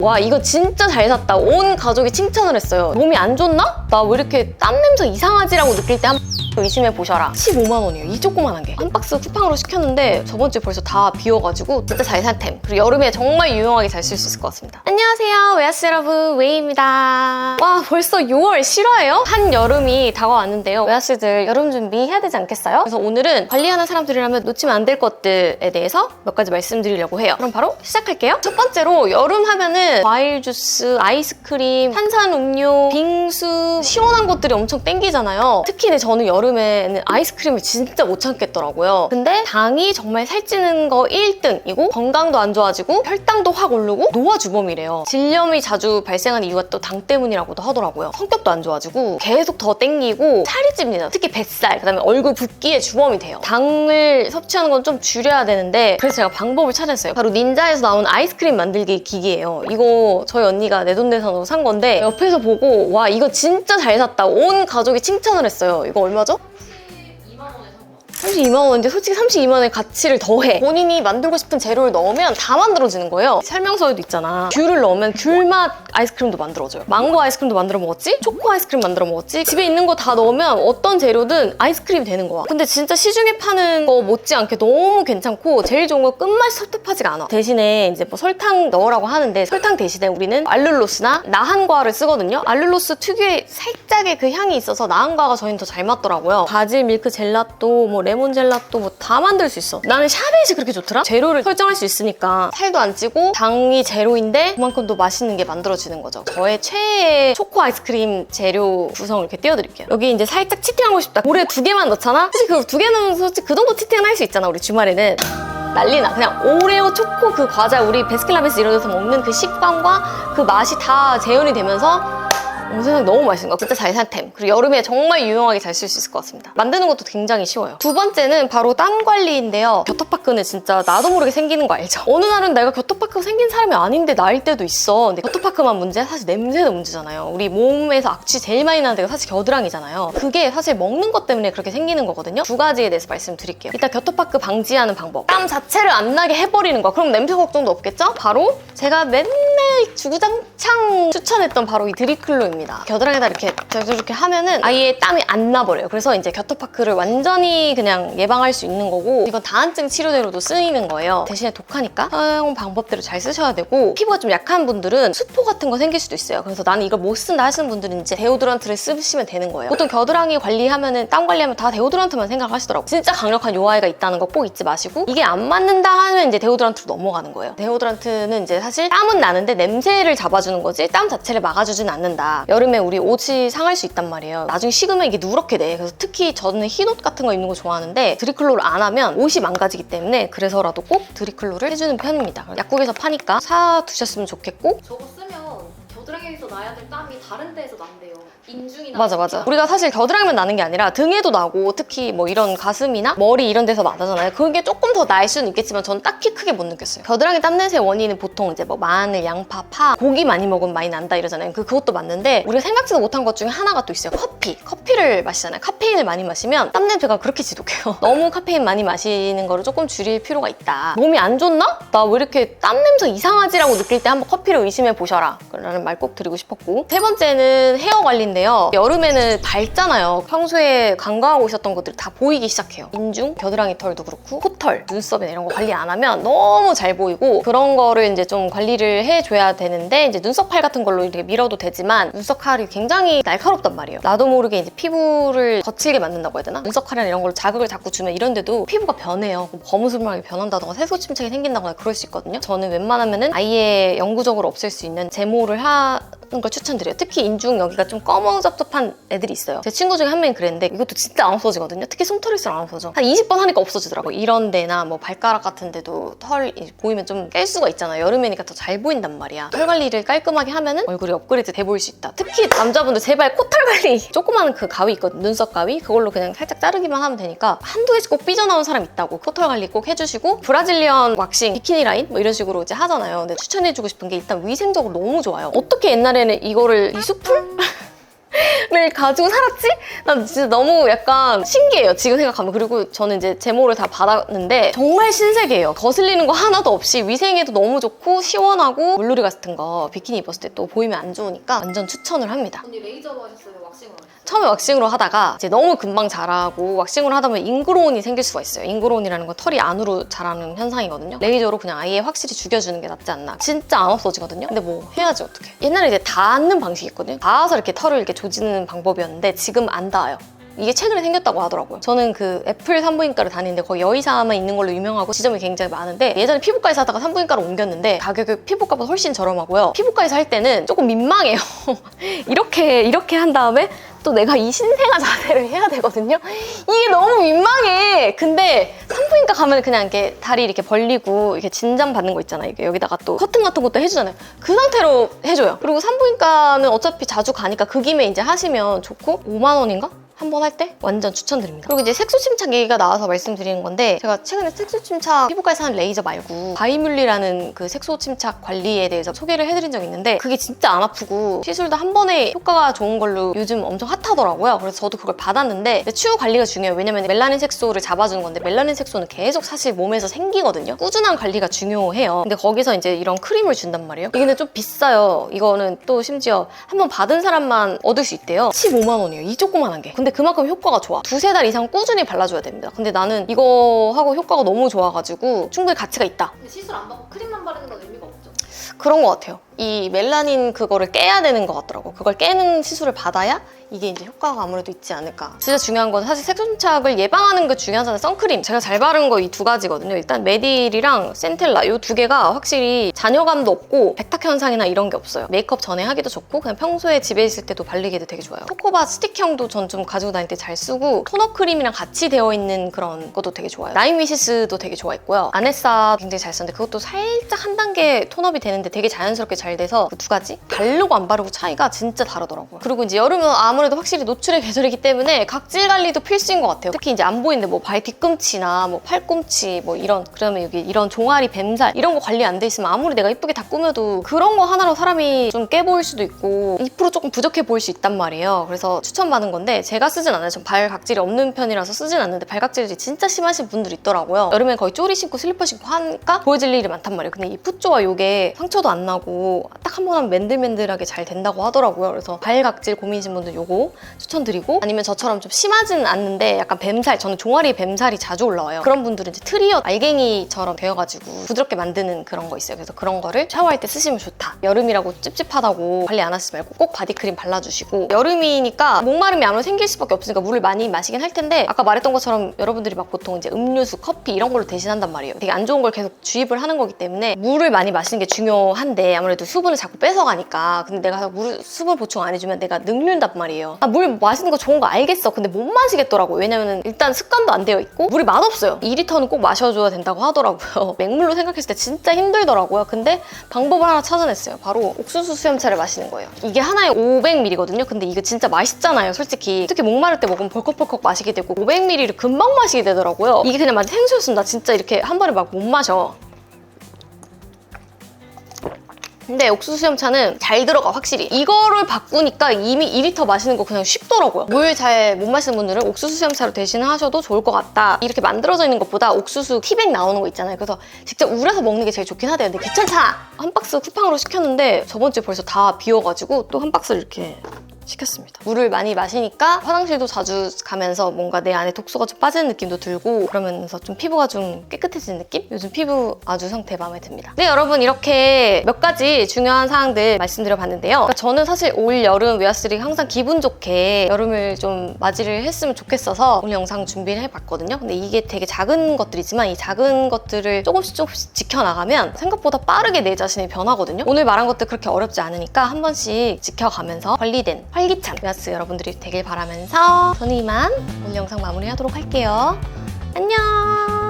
와 이거 진짜 잘 샀다. 온 가족이 칭찬을 했어요. 몸이 안 좋나? 나 왜 이렇게 땀 냄새 이상하지라고 느낄 때 한 의심해 보셔라. 15만 원이에요. 이 조그만한 게. 한 박스 쿠팡으로 시켰는데 저번 주에 벌써 다 비워가지고 진짜 잘 산 템. 그리고 여름에 정말 유용하게 잘 쓸 수 있을 것 같습니다. 안녕하세요. 웨하스 여러분, 웨이입니다. 와 벌써 6월 실화예요? 한여름이 다가왔는데요. 웨하스들 여름 준비해야 되지 않겠어요? 그래서 오늘은 관리하는 사람들이라면 놓치면 안 될 것들에 대해서 몇 가지 말씀드리려고 해요. 그럼 바로 시작할게요. 첫 번째로 여름 하면은 과일 주스, 아이스크림, 탄산음료, 빙수 시원한 것들이 엄청 땡기잖아요. 특히 저는 여름에는 아이스크림을 진짜 못 참겠더라고요. 근데 당이 정말 살찌는 거 1등이고 건강도 안 좋아지고 혈당도 확 오르고 노화주범이래요. 질염이 자주 발생하는 이유가 또 당 때문이라고도 하더라고요. 성격도 안 좋아지고 계속 더 땡기고 살이 찝니다. 특히 뱃살, 그다음에 얼굴 붓기의 주범이 돼요. 당을 섭취하는 건 좀 줄여야 되는데 그래서 제가 방법을 찾았어요. 바로 닌자에서 나온 아이스크림 만들기 기기예요. 이거 저희 언니가 내돈내산으로 산 건데 옆에서 보고 와 이거 진짜 잘 샀다. 온 가족이 칭찬을 했어요. 이거 얼마죠? 32만 원인데 솔직히 32만 원의 가치를 더해. 본인이 만들고 싶은 재료를 넣으면 다 만들어지는 거예요. 설명서에도 있잖아. 귤을 넣으면 귤맛 아이스크림도 만들어져요. 망고 아이스크림도 만들어 먹었지? 초코 아이스크림 만들어 먹었지? 집에 있는 거 다 넣으면 어떤 재료든 아이스크림이 되는 거야. 근데 진짜 시중에 파는 거 못지않게 너무 괜찮고 제일 좋은 건 끝맛이 섭섭하지가 않아. 대신에 이제 뭐 설탕 넣으라고 하는데 설탕 대신에 우리는 알룰로스나 나한과를 쓰거든요. 알룰로스 특유의 살짝의 그 향이 있어서 나한과가 저희는 더 잘 맞더라고요. 바질 밀크 젤라또, 뭐 레몬 젤라또 뭐 다 만들 수 있어. 나는 샤베트이 그렇게 좋더라? 재료를 설정할 수 있으니까 살도 안 찌고 당이 제로인데 그만큼 또 맛있는 게 만들어지는 거죠. 저의 최애 초코 아이스크림 재료 구성을 이렇게 띄워드릴게요. 여기 이제 살짝 치팅하고 싶다. 올해 2개만 넣잖아? 솔직히 그 2개 넣으면 솔직히 그 정도 치팅은 할 수 있잖아. 우리 주말에는. 난리나. 그냥 오레오, 초코 그 과자 우리 베스킨라빈스 이런 데서 먹는 그 식감과 그 맛이 다 재현이 되면서 세상에 너무 맛있는 거. 진짜 잘 산 템. 그리고 여름에 정말 유용하게 잘 쓸 수 있을 것 같습니다. 만드는 것도 굉장히 쉬워요. 두 번째는 바로 땀 관리인데요. 겨터파크는 진짜 나도 모르게 생기는 거 알죠? 어느 날은 내가 겨터파크가 생긴 사람이 아닌데 나일 때도 있어. 근데 겨터파크만 문제야? 사실 냄새도 문제잖아요. 우리 몸에서 악취 제일 많이 나는 데가 사실 겨드랑이잖아요. 그게 사실 먹는 것 때문에 그렇게 생기는 거거든요. 두 가지에 대해서 말씀드릴게요. 일단 겨터파크 방지하는 방법. 땀 자체를 안 나게 해버리는 거야. 그럼 냄새 걱정도 없겠죠? 바로 제가 맨날 주구장창 추천했던 바로 이 드리클로입니다. 겨드랑이에다 이렇게 하면은 아예 땀이 안 나버려요. 그래서 이제 겨터파크를 완전히 그냥 예방할 수 있는 거고 이건 다한증 치료제로도 쓰이는 거예요. 대신에 독하니까 사용 방법대로 잘 쓰셔야 되고 피부가 좀 약한 분들은 수포 같은 거 생길 수도 있어요. 그래서 나는 이걸 못 쓴다 하시는 분들은 이제 데오드란트를 쓰시면 되는 거예요. 보통 겨드랑이 관리하면은 땀 관리하면 다 데오드란트만 생각하시더라고요. 진짜 강력한 요아이가 있다는 거 꼭 잊지 마시고 이게 안 맞는다 하면 이제 데오드란트로 넘어가는 거예요. 데오드란트는 이제 사실 땀은 나는데 냄새를 잡아주는 거지 땀 자체를 막아주진 않는다. 여름에 우리 옷이 상할 수 있단 말이에요. 나중에 식으면 이게 누렇게 돼. 그래서 특히 저는 흰옷 같은 거 입는 거 좋아하는데 드리클로를 안 하면 옷이 망가지기 때문에 그래서라도 꼭 드리클로를 해주는 편입니다. 약국에서 파니까 사두셨으면 좋겠고 저거 쓰면 겨드랑이에서 나야 될 땀이 다른 데에서 난대요. 인중이나 맞아. 우리가 사실 겨드랑이만 나는 게 아니라 등에도 나고 특히 뭐 이런 가슴이나 머리 이런 데서 나잖아요. 그게 조금 더 날 수는 있겠지만 전 딱히 크게 못 느꼈어요. 겨드랑이 땀냄새의 원인은 보통 이제 뭐 마늘, 양파, 파, 고기 많이 먹으면 많이 난다 이러잖아요. 그것도 맞는데 우리가 생각지도 못한 것 중에 하나가 또 있어요. 커피를 마시잖아요. 카페인을 많이 마시면 땀냄새가 그렇게 지독해요. 너무 카페인 많이 마시는 거를 조금 줄일 필요가 있다. 몸이 안 좋나? 나 왜 이렇게 땀냄새 이상하지라고 느낄 때 한번 커피를 의심해 보셔라 라는 말 꼭 드리고 싶었고 세 번째는 헤어 관리인데요. 여름에는 밝잖아요. 평소에 간과하고 있었던 것들이 다 보이기 시작해요. 인중, 겨드랑이 털도 그렇고 코털, 눈썹이나 이런 거 관리 안 하면 너무 잘 보이고 그런 거를 이제 좀 관리를 해줘야 되는데 이제 눈썹 칼 같은 걸로 이렇게 밀어도 되지만 눈썹 칼이 굉장히 날카롭단 말이에요. 나도 모르게 이제 피부를 거칠게 만든다고 해야 되나? 눈썹 칼이나 이런 걸로 자극을 자꾸 주면 이런데도 피부가 변해요. 거무스름하게 변한다던가 세소침착이 생긴다거나 그럴 수 있거든요. 저는 웬만하면은 아예 영구적으로 없앨 수 있는 제모를 하는 걸 추천드려요. 특히 인중 여기가 좀 검어접접한 애들이 있어요. 제 친구 중에 한 명이 그랬는데 이것도 진짜 안 없어지거든요. 특히 솜털일수록 안 없어져. 한 20번 하니까 없어지더라고요. 이런 데나 뭐 발가락 같은 데도 털 보이면 좀 깰 수가 있잖아요. 여름이니까 더 잘 보인단 말이야. 털 관리를 깔끔하게 하면은 얼굴이 업그레이드 돼 보일 수 있다. 특히 남자분들 제발 코털 관리. 조그마한 그 가위 있거든. 눈썹 가위. 그걸로 그냥 살짝 자르기만 하면 되니까 한두 개씩 꼭 삐져나온 사람 있다고. 코털 관리 꼭 해주시고 브라질리언 왁싱, 비키니 라인 뭐 이런 식으로 이제 하잖아요. 근데 추천해주고 싶은 게 일단 위생적으로 너무 좋아요. 어떻게 옛날에는 이거를 리수풀? 가지고 살았지? 난 진짜 너무 약간 신기해요, 지금 생각하면. 그리고 저는 이제 제모를 다 받았는데 정말 신세계예요. 거슬리는 거 하나도 없이 위생에도 너무 좋고 시원하고 물놀이 같은 거 비키니 입었을 때 또 보이면 안 좋으니까 완전 추천을 합니다. 언니 레이저로 하셨어요? 왁싱으로 하셨어요? 처음에 왁싱으로 하다가 이제 너무 금방 자라고 왁싱으로 하다 보면 잉그로운이 생길 수가 있어요. 잉그로운이라는 건 털이 안으로 자라는 현상이거든요. 레이저로 그냥 아예 확실히 죽여주는 게 낫지 않나. 진짜 안 없어지거든요. 근데 뭐 해야지 어떡해. 옛날에 이제 닿는 방식이 있거든요. 닿아서 이렇게 털을 이렇게 조지는 방법이었는데 지금 안 닿아요. 이게 최근에 생겼다고 하더라고요. 저는 그 애플 산부인과를 다니는데 거기 여의사만 있는 걸로 유명하고 지점이 굉장히 많은데 예전에 피부과에서 하다가 산부인과로 옮겼는데 가격이 피부과보다 훨씬 저렴하고요. 피부과에서 할 때는 조금 민망해요. 이렇게 한 다음에 또 내가 이 신생아 자세를 해야 되거든요. 이게 너무 민망해. 근데 산부인과 가면 그냥 이렇게 다리 이렇게 벌리고 이렇게 진단 받는 거 있잖아요. 이게 여기다가 또 커튼 같은 것도 해주잖아요. 그 상태로 해줘요. 그리고 산부인과는 어차피 자주 가니까 그 김에 이제 하시면 좋고 5만 원인가? 한 번 할 때 완전 추천드립니다. 그리고 이제 색소 침착 얘기가 나와서 말씀드리는 건데 제가 최근에 색소 침착 피부과에서 하는 레이저 말고 바이뮬리라는 그 색소 침착 관리에 대해서 소개를 해드린 적이 있는데 그게 진짜 안 아프고 시술도 한 번에 효과가 좋은 걸로 요즘 엄청 핫하더라고요. 그래서 저도 그걸 받았는데 추후 관리가 중요해요. 왜냐면 멜라닌 색소를 잡아주는 건데 멜라닌 색소는 계속 사실 몸에서 생기거든요. 꾸준한 관리가 중요해요. 근데 거기서 이제 이런 크림을 준단 말이에요. 이게 근데 좀 비싸요. 이거는 또 심지어 한 번 받은 사람만 얻을 수 있대요. 15만 원이에요. 이 조그만한 게. 근데 그만큼 효과가 좋아. 2-3달 이상 꾸준히 발라줘야 됩니다. 근데 나는 이거 하고 효과가 너무 좋아가지고 충분히 가치가 있다. 근데 시술 안 받고 크림만 바르는 건 의미가 없죠? 그런 것 같아요. 이 멜라닌 그거를 깨야 되는 것 같더라고. 그걸 깨는 시술을 받아야 이게 이제 효과가 아무래도 있지 않을까. 진짜 중요한 건 사실 색소 침착을 예방하는 게 중요하잖아요. 선크림. 제가 잘 바른 거 이 2가지거든요. 일단 메딜이랑 센텔라 이 2개가 확실히 잔여감도 없고 백탁 현상이나 이런 게 없어요. 메이크업 전에 하기도 좋고 그냥 평소에 집에 있을 때도 바르기도 되게 좋아요. 코코바 스틱형도 전 좀 가지고 다닐 때 잘 쓰고 토너 크림이랑 같이 되어 있는 그런 것도 되게 좋아요. 라임 위시스도 되게 좋아했고요. 아네사 굉장히 잘 썼는데 그것도 살짝 한 단계 톤업이 되는데 되게 자연스럽게 잘 돼서 그 2가지 바르고 안 바르고 차이가 진짜 다르더라고요. 그리고 이제 여름은 아무래도 확실히 노출의 계절이기 때문에 각질 관리도 필수인 것 같아요. 특히 이제 안 보이는데 뭐 발 뒤꿈치나 뭐 팔꿈치 뭐 이런 그러면 여기 이런 종아리 뱀살 이런 거 관리 안 돼 있으면 아무리 내가 이쁘게 다 꾸며도 그런 거 하나로 사람이 좀 깨 보일 수도 있고 2% 조금 부족해 보일 수 있단 말이에요. 그래서 추천받은 건데 제가 쓰진 않아요. 전 발 각질이 없는 편이라서 쓰진 않는데 발 각질이 진짜 심하신 분들 있더라고요. 여름에 거의 쪼리 신고 슬리퍼 신고 하니까 보여질 일이 많단 말이에요. 근데 이 풋조와 요게 상처도 안 나고 딱 한 번 하면 맨들맨들하게 잘 된다고 하더라고요. 그래서 발 각질 고민이신 분들 요거 추천드리고 아니면 저처럼 좀 심하지는 않는데 약간 뱀살 저는 종아리에 뱀살이 자주 올라와요. 그런 분들은 이제 트리어 알갱이처럼 되어가지고 부드럽게 만드는 그런 거 있어요. 그래서 그런 거를 샤워할 때 쓰시면 좋다. 여름이라고 찝찝하다고 관리 안 하시지 말고 꼭 바디크림 발라주시고 여름이니까 목마름이 아무래도 생길 수밖에 없으니까 물을 많이 마시긴 할 텐데 아까 말했던 것처럼 여러분들이 막 보통 이제 음료수, 커피 이런 걸로 대신한단 말이에요. 되게 안 좋은 걸 계속 주입을 하는 거기 때문에 물을 많이 마시는 게 중요한데 아무래도 수분을 자꾸 뺏어가니까 근데 내가 수분 보충 안 해주면 내가 늙는단 말이에요. 물 마시는 거 좋은 거 알겠어. 근데 못 마시겠더라고요. 왜냐면 일단 습관도 안 되어 있고 물이 맛없어요. 2리터는 꼭 마셔줘야 된다고 하더라고요. 맹물로 생각했을 때 진짜 힘들더라고요. 근데 방법을 하나 찾아냈어요. 바로 옥수수 수염차를 마시는 거예요. 이게 하나에 500ml거든요. 근데 이거 진짜 맛있잖아요. 솔직히 특히 목마를 때 먹으면 벌컥벌컥 마시게 되고 500ml를 금방 마시게 되더라고요. 이게 그냥 완전 생수였으면 나 진짜 이렇게 한 번에 막 못 마셔. 근데 옥수수 수염차는 잘 들어가 확실히. 이거를 바꾸니까 이미 2리터 마시는 거 그냥 쉽더라고요. 물 잘 못 마시는 분들은 옥수수 수염차로 대신하셔도 좋을 것 같다. 이렇게 만들어져 있는 것보다 옥수수 티백 나오는 거 있잖아요. 그래서 직접 우려서 먹는 게 제일 좋긴 하대요. 근데 귀찮잖아! 한 박스 쿠팡으로 시켰는데 저번 주에 벌써 다 비워가지고 또 한 박스를 이렇게 시켰습니다. 물을 많이 마시니까 화장실도 자주 가면서 뭔가 내 안에 독소가 좀 빠지는 느낌도 들고 그러면서 좀 피부가 좀 깨끗해지는 느낌? 요즘 피부 아주 상태 마음에 듭니다. 네, 여러분 이렇게 몇 가지 중요한 사항들 말씀드려봤는데요. 그러니까 저는 사실 올 여름 웨어스리 항상 기분 좋게 여름을 좀 맞이를 했으면 좋겠어서 오늘 영상 준비를 해봤거든요. 근데 이게 되게 작은 것들이지만 이 작은 것들을 조금씩 지켜나가면 생각보다 빠르게 내 자신이 변하거든요. 오늘 말한 것들 그렇게 어렵지 않으니까 한 번씩 지켜가면서 관리된 활기찬 웨어스 여러분들이 되길 바라면서 저는 이만 오늘 영상 마무리하도록 할게요. 안녕.